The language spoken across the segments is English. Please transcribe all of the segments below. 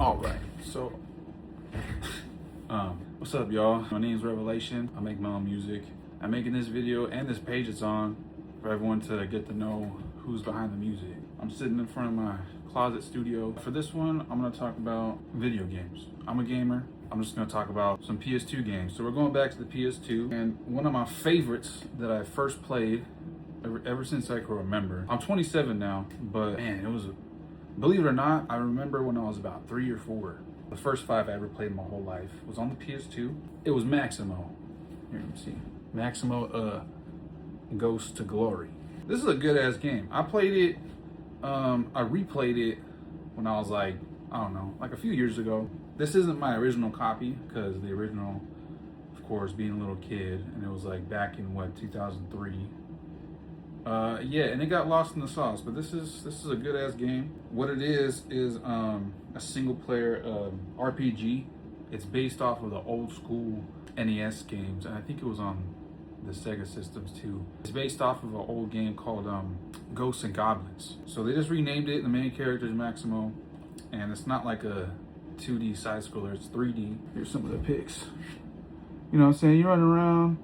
All right, so what's up, y'all? My name is Revelation. I make my own music. I'm making this video and this page it's on for everyone to get to know who's behind the music. I'm sitting in front of my closet studio. For this one, I'm gonna talk about video games. I'm a gamer. I'm just gonna talk about some PS2 games. So we're going back to the PS2, and one of my favorites that I first played ever since I can remember. I'm 27 now, but man, it was, believe it or not, I remember when I was about 3 or 4. The first 5 I ever played in my whole life was on the PS2. It was Maximo. Here, let me see. Maximo Ghost to Glory. This is a good ass game. I played it, I replayed it when I was like, I don't know, like a few years ago. This isn't my original copy, because the original, of course, being a little kid, and it was like back in what, 2003. Yeah, and it got lost in the sauce, but this is a good ass game. What it is a single player RPG. It's based off of the old school NES games, and I think it was on the Sega systems too. It's based off of an old game called Ghosts and Goblins. So they just renamed it. The main character is Maximo, and it's not like a 2D side scroller, it's 3D. Here's some of the pics. You know what I'm saying? You run around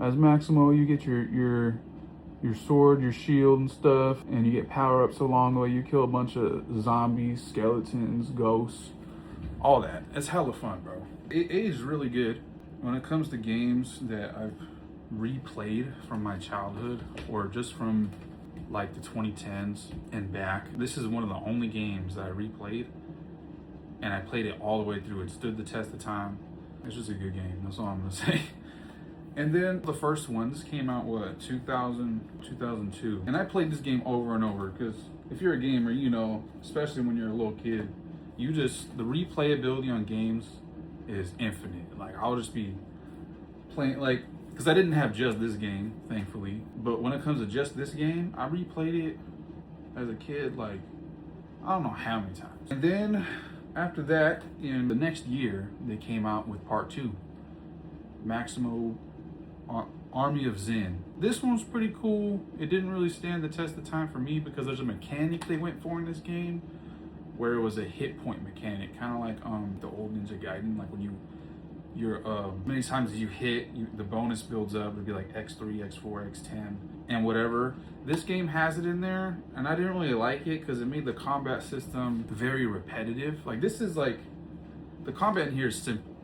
as Maximo, you get your sword, your shield and stuff, and you get power-ups along the way. You kill a bunch of zombies, skeletons, ghosts, all that. It's hella fun, bro. It is really good. When it comes to games that I've replayed from my childhood or just from like the 2010s and back, this is one of the only games that I replayed, and I played it all the way through. It stood the test of time. It's just a good game, that's all I'm gonna say. And then the first one, this came out, what, 2002. And I played this game over and over, because if you're a gamer, you know, especially when you're a little kid, the replayability on games is infinite. Like, I'll just be playing, like, because I didn't have just this game, thankfully. But when it comes to just this game, I replayed it as a kid, like, I don't know how many times. And then after that, in the next year, they came out with part 2, Maximo Army of Zen. This one's pretty cool. It didn't really stand the test of time for me because there's a mechanic they went for in this game where it was a hit point mechanic, kind of like the old Ninja Gaiden. Like when you're many times as you hit, the bonus builds up. It'd be like X3, X4, X10, and whatever. This game has it in there, and I didn't really like it because it made the combat system very repetitive. Like, this is like, the combat in here is simple.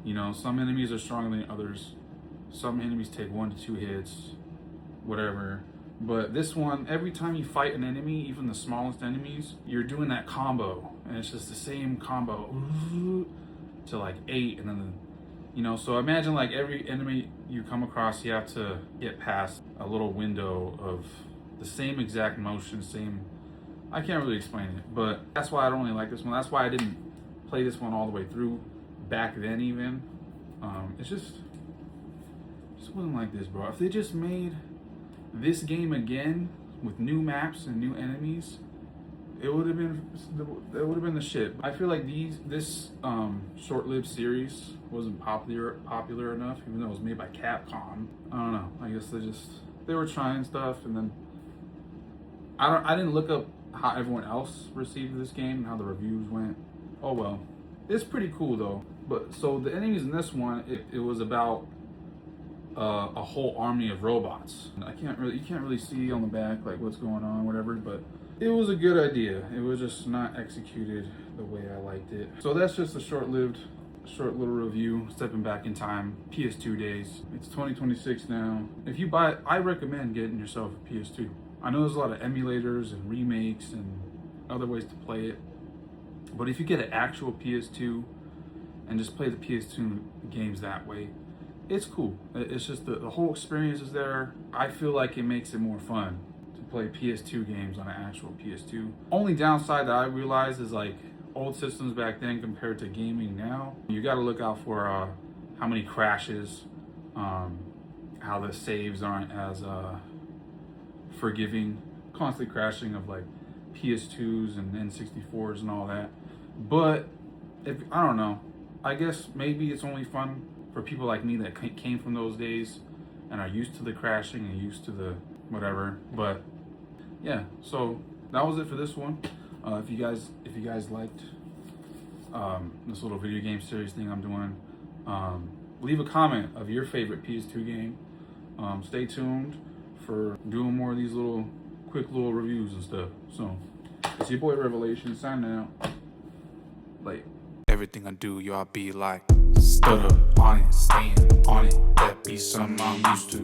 You know, some enemies are stronger than others. Some enemies take 1 to 2 hits, whatever. But this one, every time you fight an enemy, even the smallest enemies, you're doing that combo. And it's just the same combo to like 8. And then, you know, so imagine like every enemy you come across, you have to get past a little window of the same exact motion, I can't really explain it. But that's why I don't really like this one. That's why I didn't play this one all the way through back then even. It's just wasn't like this, bro. If they just made this game again with new maps and new enemies, it would have been the shit. I feel like this short-lived series wasn't popular enough, even though it was made by Capcom. I don't know. I guess they were trying stuff, and then I didn't look up how everyone else received this game and how the reviews went. Oh well. It's pretty cool though. But so the enemies in this one, it was about a whole army of robots. You can't really see on the back like what's going on, whatever, but it was a good idea. It was just not executed the way I liked it. So that's just a short little review, stepping back in time, PS2 days. It's 2026 now. If you buy it, I recommend getting yourself a PS2. I know there's a lot of emulators and remakes and other ways to play it, but if you get an actual PS2 and just play the PS2 games that way, it's cool. It's just the whole experience is there. I feel like it makes it more fun to play PS2 games on an actual PS2. Only downside that I realize is like old systems back then compared to gaming now. You got to look out for how many crashes, how the saves aren't as forgiving, constantly crashing of like PS2s and N64s and all that. But I don't know. I guess maybe it's only fun for people like me that came from those days and are used to the crashing and used to the whatever. But yeah, so that was it for this one. If you guys liked this little video game series thing I'm doing. Leave a comment of your favorite PS2 game. Stay tuned for doing more of these little quick little reviews and stuff. So it's your boy Revelation signing out. Like everything I do, y'all be like stutter on it, staying on it. That be something I'm used to.